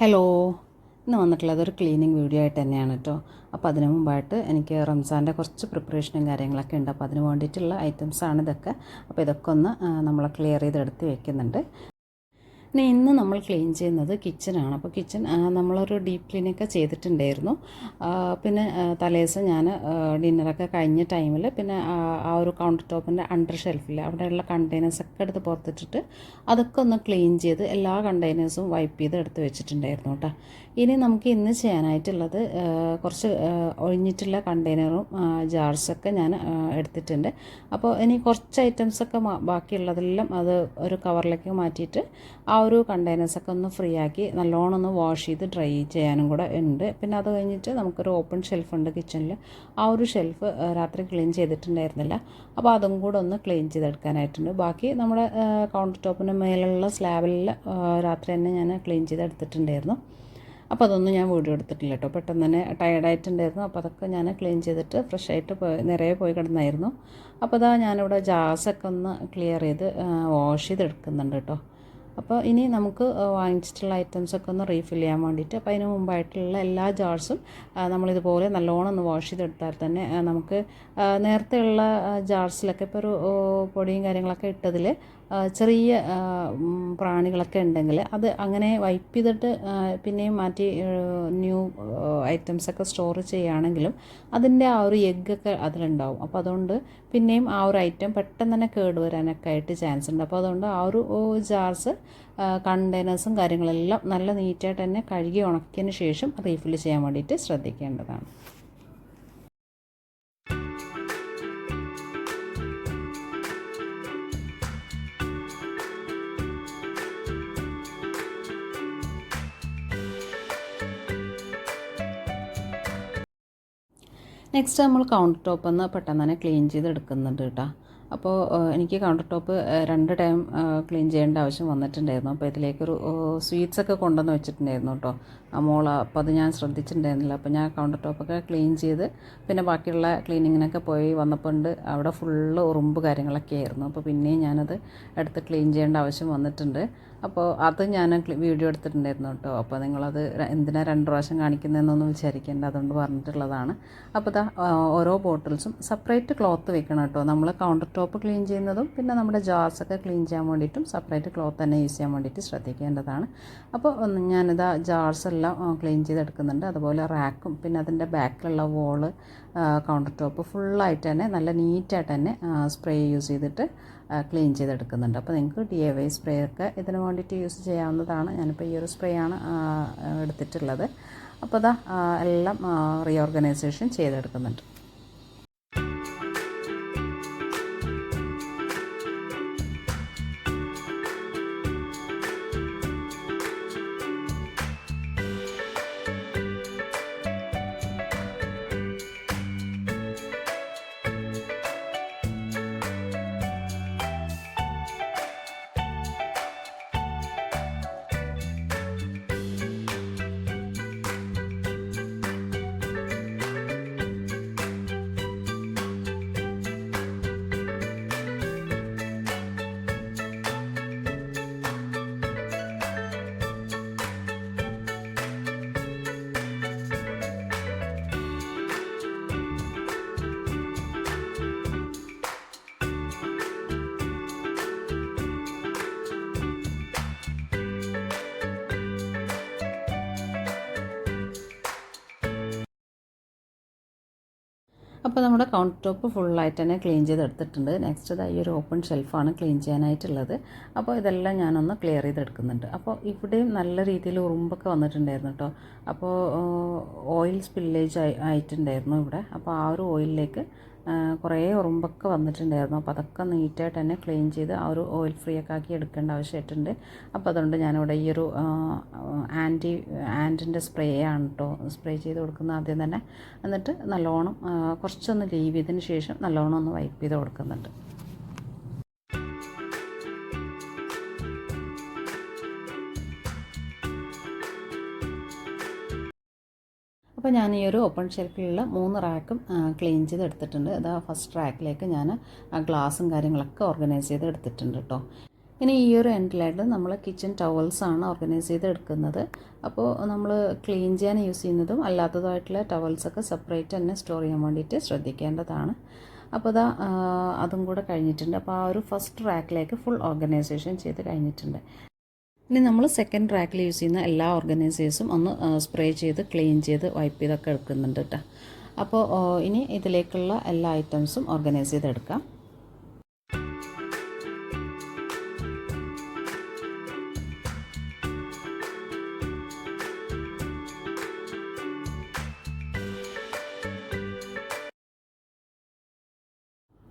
Hello, ഇന്ന് വന്നിട്ടുള്ളത് ഒരു ക്ലീനിങ് വീഡിയോ ആയിട്ട് തന്നെയാണ് കേട്ടോ. അപ്പോൾ അതിന് മുമ്പായിട്ട് എനിക്ക് റംസാൻ്റെ കുറച്ച് പ്രിപ്പറേഷനും കാര്യങ്ങളൊക്കെ ഉണ്ട്. അപ്പോൾ അതിന് വേണ്ടിയിട്ടുള്ള ഐറ്റംസാണ് ഇതൊക്കെ. അപ്പോൾ ഇതൊക്കെ ഒന്ന് നമ്മൾ ക്ലിയർ ചെയ്തെടുത്ത് വെക്കുന്നുണ്ട്. ഇന്ന് നമ്മൾ ക്ലീൻ ചെയ്യുന്നത് കിച്ചനാണ്. അപ്പോൾ കിച്ചൺ നമ്മളൊരു ഡീപ്പ് ക്ലീനൊക്കെ ചെയ്തിട്ടുണ്ടായിരുന്നു. പിന്നെ തലേദിവസം ഞാൻ ഡിന്നറൊക്കെ കഴിഞ്ഞ ടൈമിൽ പിന്നെ ആ ഒരു കൗണ്ടർ ടോപ്പിൻ്റെ അണ്ടർ ഷെൽഫിൽ അവിടെയുള്ള കണ്ടെയ്നേഴ്സൊക്കെ എടുത്ത് പുറത്തിട്ടിട്ട് അതൊക്കെ ഒന്ന് ക്ലീൻ ചെയ്ത് എല്ലാ കണ്ടെയ്നേഴ്സും വൈപ്പ് ചെയ്ത് എടുത്ത് വെച്ചിട്ടുണ്ടായിരുന്നു കേട്ടോ. ഇനി നമുക്ക് ഇന്ന് ചെയ്യാനായിട്ടുള്ളത് കുറച്ച് ഒഴിഞ്ഞിട്ടുള്ള കണ്ടെയ്നറും ജാർസൊക്കെ ഞാൻ എടുത്തിട്ടുണ്ട്. അപ്പോൾ ഇനി കുറച്ച് ഐറ്റംസൊക്കെ ബാക്കിയുള്ളതെല്ലാം അത് ഒരു കവറിലേക്ക് മാറ്റിയിട്ട് ആ ഒരു കണ്ടെയ്നേഴ്സൊക്കെ ഒന്ന് ഫ്രീ ആക്കി നല്ലോണം ഒന്ന് വാഷ് ചെയ്ത് ഡ്രൈ ചെയ്യാനും കൂടെ ഉണ്ട്. പിന്നെ അത് കഴിഞ്ഞിട്ട് നമുക്കൊരു ഓപ്പൺ ഷെൽഫുണ്ട് കിച്ചണിൽ. ആ ഒരു ഷെൽഫ് രാത്രി ക്ലീൻ ചെയ്തിട്ടുണ്ടായിരുന്നില്ല. അപ്പോൾ അതും കൂടെ ഒന്ന് ക്ലീൻ ചെയ്തെടുക്കാനായിട്ടുണ്ട്. ബാക്കി നമ്മുടെ കൗണ്ടർ ടോപ്പിൻ്റെ മേലുള്ള സ്ലാബിൽ രാത്രി തന്നെ ഞാൻ ക്ലീൻ ചെയ്തെടുത്തിട്ടുണ്ടായിരുന്നു. അപ്പോൾ അതൊന്നും ഞാൻ വീഡിയോ എടുത്തിട്ടില്ല കേട്ടോ. പെട്ടെന്ന് തന്നെ ടയർഡായിട്ടുണ്ടായിരുന്നു. അപ്പോൾ അതൊക്കെ ഞാൻ ക്ലീൻ ചെയ്തിട്ട് ഫ്രഷ് ആയിട്ട് നിറയെ പോയി കിടന്നായിരുന്നു. അപ്പോൾ അതാ ഞാനിവിടെ ജാർസൊക്കെ ഒന്ന് ക്ലിയർ ചെയ്ത് വാഷ് ചെയ്തെടുക്കുന്നുണ്ട് കേട്ടോ. അപ്പോൾ ഇനി നമുക്ക് വാങ്ങിച്ചിട്ടുള്ള ഐറ്റംസൊക്കെ ഒന്ന് റീഫിൽ ചെയ്യാൻ വേണ്ടിയിട്ട് അപ്പോൾ അതിന് മുമ്പായിട്ടുള്ള എല്ലാ ജാർസും നമ്മളിതുപോലെ നല്ലോണം ഒന്ന് വാഷ് ചെയ്തെടുത്താൽ തന്നെ നമുക്ക് നേരത്തെയുള്ള ജാർസിലൊക്കെ ഇപ്പോൾ ഒരു പൊടിയും കാര്യങ്ങളൊക്കെ ഇട്ടതിൽ ചെറിയ പ്രാണികളൊക്കെ ഉണ്ടെങ്കിൽ അത് അങ്ങനെ വൈപ്പ് ചെയ്തിട്ട് പിന്നെയും മാറ്റി ന്യൂ ഐറ്റംസൊക്കെ സ്റ്റോർ ചെയ്യുകയാണെങ്കിലും അതിൻ്റെ ആ ഒരു എഗ്ഗൊക്കെ അതിലുണ്ടാവും. അപ്പോൾ അതുകൊണ്ട് പിന്നെയും ആ ഒരു ഐറ്റം പെട്ടെന്ന് തന്നെ കേടുവരാനൊക്കെ ആയിട്ട് ചാൻസ് ഉണ്ട്. അപ്പോൾ അതുകൊണ്ട് ആ ഒരു ജാർസ് കണ്ടെയ്നേഴ്സും കാര്യങ്ങളെല്ലാം നല്ല നീറ്റായിട്ട് തന്നെ കഴുകി ഉണക്കിയതിന് ശേഷം റീഫിൽ ചെയ്യാൻ വേണ്ടിയിട്ട് ശ്രദ്ധിക്കേണ്ടതാണ്. നെക്സ്റ്റ് നമ്മൾ കൗണ്ടർ ടോപ്പ് ഒന്ന് പെട്ടെന്ന് തന്നെ ക്ലീൻ ചെയ്തെടുക്കുന്നുണ്ട് കേട്ടോ. അപ്പോൾ എനിക്ക് കൗണ്ടർ ടോപ്പ് 2 ടൈം ക്ലീൻ ചെയ്യേണ്ട ആവശ്യം വന്നിട്ടുണ്ടായിരുന്നു. അപ്പോൾ ഇതിലേക്കൊരു സ്വീറ്റ്സൊക്കെ കൊണ്ടുവന്ന് വെച്ചിട്ടുണ്ടായിരുന്നു കേട്ടോ അപ്പോൾ അത് ഞാൻ ശ്രദ്ധിച്ചിട്ടുണ്ടായിരുന്നില്ല. അപ്പോൾ ഞാൻ കൗണ്ടർ ടോപ്പൊക്കെ ക്ലീൻ ചെയ്ത് പിന്നെ ബാക്കിയുള്ള ക്ലീനിങ്ങിനൊക്കെ പോയി വന്നപ്പോൾ ഉണ്ട് അവിടെ ഫുള്ള് ഉറുമ്പ് കാര്യങ്ങളൊക്കെ ആയിരുന്നു. അപ്പോൾ പിന്നെയും ഞാനത് എടുത്ത് ക്ലീൻ ചെയ്യേണ്ട ആവശ്യം വന്നിട്ടുണ്ട്. അപ്പോൾ അത് ഞാൻ വീഡിയോ എടുത്തിട്ടുണ്ടായിരുന്നു കേട്ടോ. അപ്പോൾ നിങ്ങളത് എന്തിനാ 2 പ്രാവശ്യം കാണിക്കുന്നതെന്നൊന്നും വിചാരിക്കേണ്ട, അതുകൊണ്ട് പറഞ്ഞിട്ടുള്ളതാണ്. അപ്പോൾ ഓരോ ബോട്ടിൽസും സെപ്പറേറ്റ് ക്ലോത്ത് വെക്കണം കേട്ടോ. നമ്മൾ കൗണ്ടർ ടോപ്പ് ക്ലീൻ ചെയ്യുന്നതും പിന്നെ നമ്മുടെ ജാർസൊക്കെ ക്ലീൻ ചെയ്യാൻ വേണ്ടിയിട്ടും സെപ്പറേറ്റ് ക്ലോത്ത് തന്നെ യൂസ് ചെയ്യാൻ വേണ്ടിയിട്ട് ശ്രദ്ധിക്കേണ്ടതാണ്. അപ്പോൾ ഞാനിതാ ജാർസ് എല്ലാം ക്ലീൻ ചെയ്തെടുക്കുന്നുണ്ട്. അതുപോലെ റാക്കും പിന്നെ അതിൻ്റെ ബാക്കിലുള്ള വോള് കൗണ്ടർ ടോപ്പ് ഫുള്ളായിട്ട് തന്നെ നല്ല നീറ്റായിട്ട് തന്നെ സ്പ്രേ യൂസ് ചെയ്തിട്ട് ക്ലീൻ ചെയ്തെടുക്കുന്നുണ്ട്. അപ്പോൾ നിങ്ങൾക്ക് DIY സ്പ്രേ ഒക്കെ ഇതിന് വേണ്ടിയിട്ട് യൂസ് ചെയ്യാവുന്നതാണ്. ഞാനിപ്പോൾ ഈ ഒരു സ്പ്രേ ആണ് എടുത്തിട്ടുള്ളത്. അപ്പോൾ എല്ലാം റീഓർഗനൈസേഷൻ ചെയ്തെടുക്കുന്നുണ്ട്. അപ്പോൾ നമ്മുടെ കൗണ്ടർ ടോപ്പ് ഫുള്ളായിട്ട് തന്നെ ക്ലീൻ ചെയ്തെടുത്തിട്ടുണ്ട്. നെക്സ്റ്റ് ഈ ഒരു ഓപ്പൺ ഷെൽഫാണ് ക്ലീൻ ചെയ്യാനായിട്ടുള്ളത്. അപ്പോൾ ഇതെല്ലാം ഞാനൊന്ന് ക്ലിയർ ചെയ്തെടുക്കുന്നുണ്ട്. അപ്പോൾ ഇവിടെയും നല്ല രീതിയിൽ ഉറുമ്പൊക്കെ വന്നിട്ടുണ്ടായിരുന്നു കേട്ടോ. അപ്പോൾ ഓയിൽ സ്പില്ലേജ് ആയിട്ടുണ്ടായിരുന്നു ഇവിടെ. അപ്പോൾ ആ ഒരു ഓയിലിലേക്ക് കുറേ ഉറുമ്പൊക്കെ വന്നിട്ടുണ്ടായിരുന്നു. അപ്പോൾ അതൊക്കെ നീറ്റായിട്ട് തന്നെ ക്ലീൻ ചെയ്ത് ആ ഒരു ഓയിൽ ഫ്രീ ഒക്കെ ആക്കി എടുക്കേണ്ട ആവശ്യമായിട്ടുണ്ട്. അപ്പോൾ അതുകൊണ്ട് ഞാനിവിടെ ഈ ഒരു ആൻറ്റിൻ്റെ സ്പ്രേ ആണ് കേട്ടോ സ്പ്രേ ചെയ്ത് കൊടുക്കുന്നത് ആദ്യം തന്നെ. എന്നിട്ട് നല്ലോണം കുറച്ചൊന്ന് ലീവ് ചെയ്തതിന് ശേഷം നല്ലോണം ഒന്ന് വൈപ്പ് ചെയ്ത് കൊടുക്കുന്നുണ്ട്. അപ്പോൾ ഞാൻ ഈ ഒരു ഓപ്പൺ ഷെൽഫിലുള്ള 3 റാക്കും ക്ലീൻ ചെയ്ത് എടുത്തിട്ടുണ്ട്. ഫസ്റ്റ് റാക്കിലേക്ക് ഞാൻ ഗ്ലാസും കാര്യങ്ങളൊക്കെ ഓർഗനൈസ് ചെയ്ത് എടുത്തിട്ടുണ്ട് കേട്ടോ. ഇനി ഈ ഒരു എൻഡിലായിട്ട് നമ്മൾ കിച്ചൺ ടവൽസാണ് ഓർഗനൈസ് ചെയ്ത് എടുക്കുന്നത്. അപ്പോൾ നമ്മൾ ക്ലീൻ ചെയ്യാൻ യൂസ് ചെയ്യുന്നതും അല്ലാത്തതുമായിട്ടുള്ള ടവൽസൊക്കെ സെപ്പറേറ്റ് തന്നെ സ്റ്റോർ ചെയ്യാൻ വേണ്ടിയിട്ട് ശ്രദ്ധിക്കേണ്ടതാണ്. അപ്പോൾ അതും കൂടെ കഴിഞ്ഞിട്ടുണ്ട്. അപ്പോൾ ആ ഒരു ഫസ്റ്റ് റാക്കിലേക്ക് ഫുൾ ഓർഗനൈസേഷൻ ചെയ്ത് കഴിഞ്ഞിട്ടുണ്ട്. ഇനി നമ്മൾ സെക്കൻഡ് റാക്കിൽ യൂസ് ചെയ്യുന്ന എല്ലാ ഓർഗനൈസേഴ്സും ഒന്ന് സ്പ്രേ ചെയ്ത് ക്ലീൻ ചെയ്ത് വൈപ്പ് ചെയ്തൊക്കെ എടുക്കുന്നുണ്ട് കേട്ടോ. അപ്പോൾ ഇനി ഇതിലേക്കുള്ള എല്ലാ ഐറ്റംസും ഓർഗനൈസ് ചെയ്തെടുക്കാം.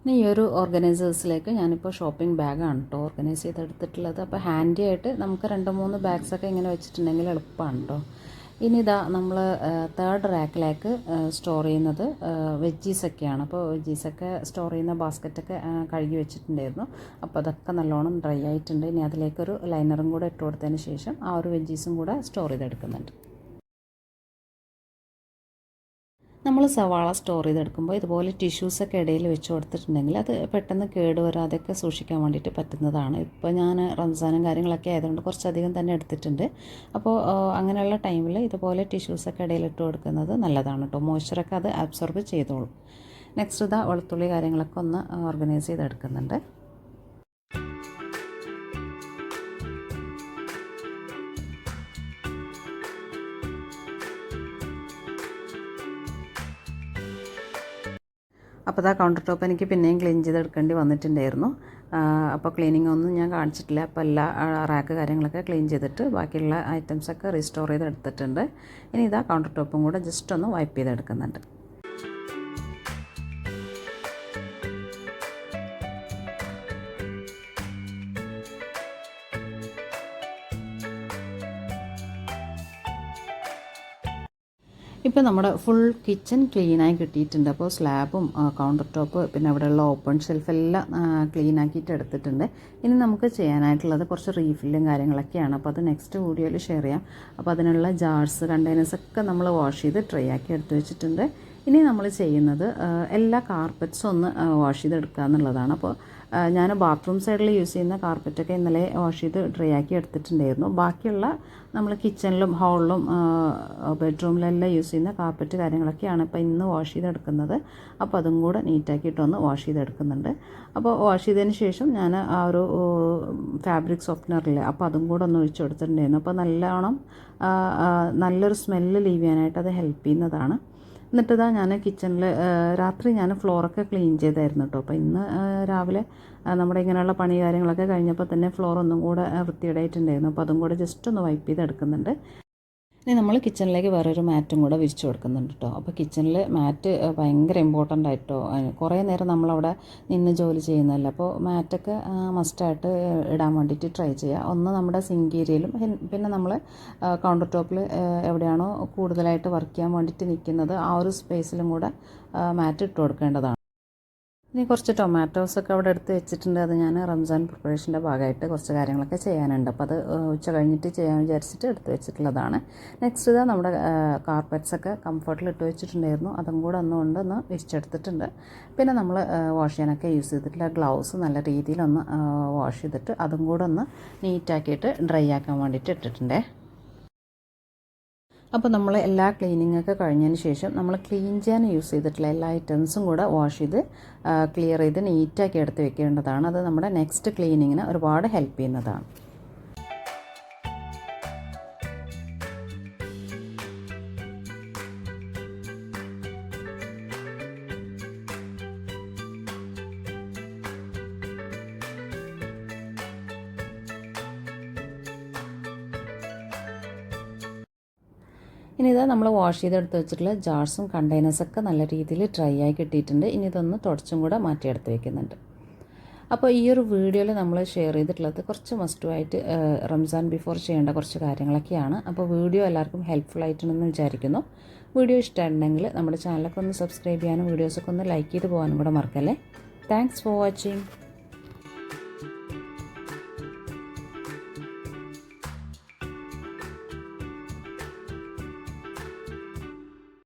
ഇനി ഈ ഒരു ഓർഗനൈസേഴ്സിലേക്ക് ഞാനിപ്പോൾ ഷോപ്പിംഗ് ബാഗാണ് കേട്ടോ ഓർഗനൈസ് ചെയ്തെടുത്തിട്ടുള്ളത്. അപ്പോൾ ഹാൻഡി ആയിട്ട് നമുക്ക് 2-3 ബാഗ്സൊക്കെ ഇങ്ങനെ വെച്ചിട്ടുണ്ടെങ്കിൽ എളുപ്പമാണ് കേട്ടോ. ഇനി ഇതാ നമ്മൾ തേർഡ് റാക്കിലേക്ക് സ്റ്റോർ ചെയ്യുന്നത് വെജീസൊക്കെയാണ്. അപ്പോൾ വെജീസൊക്കെ സ്റ്റോർ ചെയ്യുന്ന ബാസ്ക്കറ്റൊക്കെ കഴുകി വെച്ചിട്ടുണ്ടായിരുന്നു. അപ്പോൾ അതൊക്കെ നല്ലോണം ഡ്രൈ ആയിട്ടുണ്ട്. ഇനി അതിലേക്കൊരു ലൈനറും കൂടെ ഇട്ട് കൊടുത്തതിന് ശേഷം ആ ഒരു വെജീസും കൂടെ സ്റ്റോർ ചെയ്തെടുക്കുന്നുണ്ട്. നമ്മൾ സവാള സ്റ്റോർ ചെയ്തെടുക്കുമ്പോൾ ഇതുപോലെ ടിഷ്യൂസൊക്കെ ഇടയിൽ വെച്ച് കൊടുത്തിട്ടുണ്ടെങ്കിൽ അത് പെട്ടെന്ന് കേടുവരാതെയൊക്കെ സൂക്ഷിക്കാൻ വേണ്ടിയിട്ട് പറ്റുന്നതാണ്. ഇപ്പോൾ ഞാൻ റംസാനും കാര്യങ്ങളൊക്കെ ആയതുകൊണ്ട് കുറച്ചധികം തന്നെ എടുത്തിട്ടുണ്ട്. അപ്പോൾ അങ്ങനെയുള്ള ടൈമിൽ ഇതുപോലെ ടിഷ്യൂസൊക്കെ ഇടയിലിട്ട് കൊടുക്കുന്നത് നല്ലതാണ് കേട്ടോ. മോയ്സ്ചറൊക്കെ അത് അബ്സോർബ് ചെയ്തോളും. നെക്സ്റ്റ് വെളുത്തുള്ളി കാര്യങ്ങളൊക്കെ ഒന്ന് ഓർഗനൈസ് ചെയ്തെടുക്കുന്നുണ്ട്. അപ്പോൾ കൗണ്ടർ ടോപ്പ് എനിക്ക് പിന്നെയും ക്ലീൻ ചെയ്തെടുക്കേണ്ടി വന്നിട്ടുണ്ടായിരുന്നു. അപ്പോൾ ക്ലീനിങ് ഒന്നും ഞാൻ കാണിച്ചിട്ടില്ല. അപ്പോൾ എല്ലാ റാക്ക് കാര്യങ്ങളൊക്കെ ക്ലീൻ ചെയ്തിട്ട് ബാക്കിയുള്ള ഐറ്റംസൊക്കെ റീസ്റ്റോർ ചെയ്തെടുത്തിട്ടുണ്ട്. ഇനി കൗണ്ടർ ടോപ്പും കൂടെ ജസ്റ്റ് ഒന്ന് വൈപ്പ് ചെയ്തെടുക്കുന്നുണ്ട്. ഇപ്പോൾ നമ്മുടെ ഫുൾ കിച്ചൺ ക്ലീനായി കിട്ടിയിട്ടുണ്ട്. അപ്പോൾ സ്ലാബും കൗണ്ടർ ടോപ്പ് പിന്നെ അവിടെയുള്ള ഓപ്പൺ ഷെൽഫെല്ലാം ക്ലീനാക്കിയിട്ട് എടുത്തിട്ടുണ്ട്. ഇനി നമുക്ക് ചെയ്യാനായിട്ടുള്ളത് കുറച്ച് റീഫില്ലും കാര്യങ്ങളൊക്കെയാണ്. അപ്പോൾ അത് നെക്സ്റ്റ് വീഡിയോയിൽ ഷെയർ ചെയ്യാം. അപ്പോൾ അതിനുള്ള ജാർസ് കണ്ടെയ്നേഴ്സൊക്കെ നമ്മൾ വാഷ് ചെയ്ത് ട്രൈ ആക്കി എടുത്ത് വെച്ചിട്ടുണ്ട്. ഇനി നമ്മൾ ചെയ്യുന്നത് എല്ലാ കാർപ്പറ്റ്സും ഒന്ന് വാഷ് ചെയ്തെടുക്കുക എന്നുള്ളതാണ്. അപ്പോൾ ഞാൻ ബാത്റൂം സൈഡിൽ യൂസ് ചെയ്യുന്ന കാർപ്പറ്റൊക്കെ ഇന്നലെ വാഷ് ചെയ്ത് ഡ്രൈ ആക്കി എടുത്തിട്ടുണ്ടായിരുന്നു. ബാക്കിയുള്ള നമ്മൾ കിച്ചണിലും ഹാളിലും ബെഡ്റൂമിലെല്ലാം യൂസ് ചെയ്യുന്ന കാർപ്പറ്റ് കാര്യങ്ങളൊക്കെയാണ് ഇപ്പോൾ ഇന്ന് വാഷ് ചെയ്തെടുക്കുന്നത്. അപ്പോൾ അതും കൂടെ നീറ്റാക്കിയിട്ടൊന്ന് വാഷ് ചെയ്തെടുക്കുന്നുണ്ട്. അപ്പോൾ വാഷ് ചെയ്തതിന് ശേഷം ഞാൻ ആ ഒരു ഫാബ്രിക് സോഫ്റ്റ്നറില്ലേ അപ്പോൾ അതും കൂടെ ഒന്ന് ഒഴിച്ചു കൊടുത്തിട്ടുണ്ടായിരുന്നു. അപ്പോൾ നല്ലൊരു സ്മെല്ല് ലീവ് ചെയ്യാനായിട്ട് അത് ഹെൽപ്പ് ചെയ്യുന്നതാണ്. എന്നിട്ട് ഞാൻ കിച്ചണിൽ രാത്രി ഞാൻ ഫ്ലോറൊക്കെ ക്ലീൻ ചെയ്തായിരുന്നു കേട്ടോ. അപ്പോൾ ഇന്ന് രാവിലെ നമ്മുടെ ഇങ്ങനെയുള്ള പണി കാര്യങ്ങളൊക്കെ കഴിഞ്ഞപ്പോൾ തന്നെ ഫ്ലോർ ഒന്നും കൂടെ വൃത്തികേടായിട്ടുണ്ടായിരുന്നു. അപ്പോൾ അതും കൂടെ ജസ്റ്റ് ഒന്ന് വൈപ്പ് ചെയ്തെടുക്കുന്നുണ്ട്. ഇനി നമ്മൾ കിച്ചണിലേക്ക് വേറൊരു മാറ്റും കൂടെ വിരിച്ചു കൊടുക്കുന്നുണ്ട് കേട്ടോ. അപ്പോൾ കിച്ചണിൽ മാറ്റ് ഭയങ്കര ഇമ്പോർട്ടൻ്റ് ആയിട്ടോ. കുറേ നേരം നമ്മളവിടെ നിന്ന് ജോലി ചെയ്യുന്നതല്ല. അപ്പോൾ മാറ്റൊക്കെ മസ്റ്റായിട്ട് ഇടാൻ വേണ്ടിയിട്ട് ട്രൈ ചെയ്യുക. ഒന്ന് നമ്മുടെ സിങ്ക് ഏരിയയിലും പിന്നെ നമ്മൾ കൗണ്ടർ ടോപ്പിൽ എവിടെയാണോ കൂടുതലായിട്ട് വർക്ക് ചെയ്യാൻ വേണ്ടിയിട്ട് നിൽക്കുന്നത് ആ ഒരു സ്പേസിലും കൂടെ മാറ്റ് ഇട്ട് കൊടുക്കേണ്ടതാണ്. ഇനി കുറച്ച് ടൊമാറ്റോസൊക്കെ അവിടെ എടുത്ത് വെച്ചിട്ടുണ്ട്. അത് ഞാൻ റംസാൻ പ്രിപ്പറേഷൻ്റെ ഭാഗമായിട്ട് കുറച്ച് കാര്യങ്ങളൊക്കെ ചെയ്യാനുണ്ട്. അപ്പോൾ അത് ഉച്ച കഴിഞ്ഞിട്ട് ചെയ്യാൻ വിചാരിച്ചിട്ട് എടുത്ത് വെച്ചിട്ടുള്ളതാണ്. നെക്സ്റ്റ് നമ്മുടെ കാർപ്പറ്റ്സൊക്കെ കംഫർട്ടിൽ ഇട്ട് വെച്ചിട്ടുണ്ടായിരുന്നു. അതും കൂടെ ഒന്ന് വിരിച്ചെടുത്തിട്ടുണ്ട്. പിന്നെ നമ്മൾ വാഷ് ചെയ്യാനൊക്കെ യൂസ് ചെയ്തിട്ടുള്ള ഗ്ലൗസ് നല്ല രീതിയിലൊന്ന് വാഷ് ചെയ്തിട്ട് അതും കൂടെ ഒന്ന് നീറ്റാക്കിയിട്ട് ഡ്രൈ ആക്കാൻ വേണ്ടിയിട്ട് ഇട്ടിട്ടുണ്ടേ. അപ്പോൾ നമ്മൾ എല്ലാ ക്ലീനിങ്ങൊക്കെ കഴിഞ്ഞതിന് ശേഷം നമ്മൾ ക്ലീൻ ചെയ്യാൻ യൂസ് ചെയ്തിട്ടുള്ള എല്ലാ ഐറ്റംസും കൂടെ വാഷ് ചെയ്ത് ക്ലിയർ ചെയ്ത് നീറ്റാക്കി എടുത്ത് വെക്കേണ്ടതാണ്. അത് നമ്മുടെ നെക്സ്റ്റ് ക്ലീനിങ്ങിന് ഒരുപാട് ഹെൽപ്പ് ചെയ്യുന്നതാണ്. ഇനി നമ്മൾ വാഷ് ചെയ്തെടുത്ത് വെച്ചിട്ടുള്ള ജാർസും കണ്ടെയ്നേഴ്സൊക്കെ നല്ല രീതിയിൽ ഡ്രൈ ആയി കിട്ടിയിട്ടുണ്ട്. ഇനി ഇതൊന്ന് തുടച്ചും കൂടെ മാറ്റിയെടുത്ത് വെക്കുന്നുണ്ട്. അപ്പോൾ ഈ ഒരു വീഡിയോയിൽ നമ്മൾ ഷെയർ ചെയ്തിട്ടുള്ളത് കുറച്ച് മസ്റ്റുമായിട്ട് റംസാൻ ബിഫോർ ചെയ്യേണ്ട കുറച്ച് കാര്യങ്ങളൊക്കെയാണ്. അപ്പോൾ വീഡിയോ എല്ലാവർക്കും ഹെൽപ്ഫുൾ ആയിട്ടുണ്ടെന്ന് വിചാരിക്കുന്നു. വീഡിയോ ഇഷ്ടമായിട്ടുണ്ടെങ്കിൽ നമ്മുടെ ചാനലൊക്കെ ഒന്ന് സബ്സ്ക്രൈബ് ചെയ്യാനും വീഡിയോസൊക്കെ ഒന്ന് ലൈക്ക് ചെയ്ത് പോകാനും കൂടെ മറക്കല്ലേ. Thanks for watching.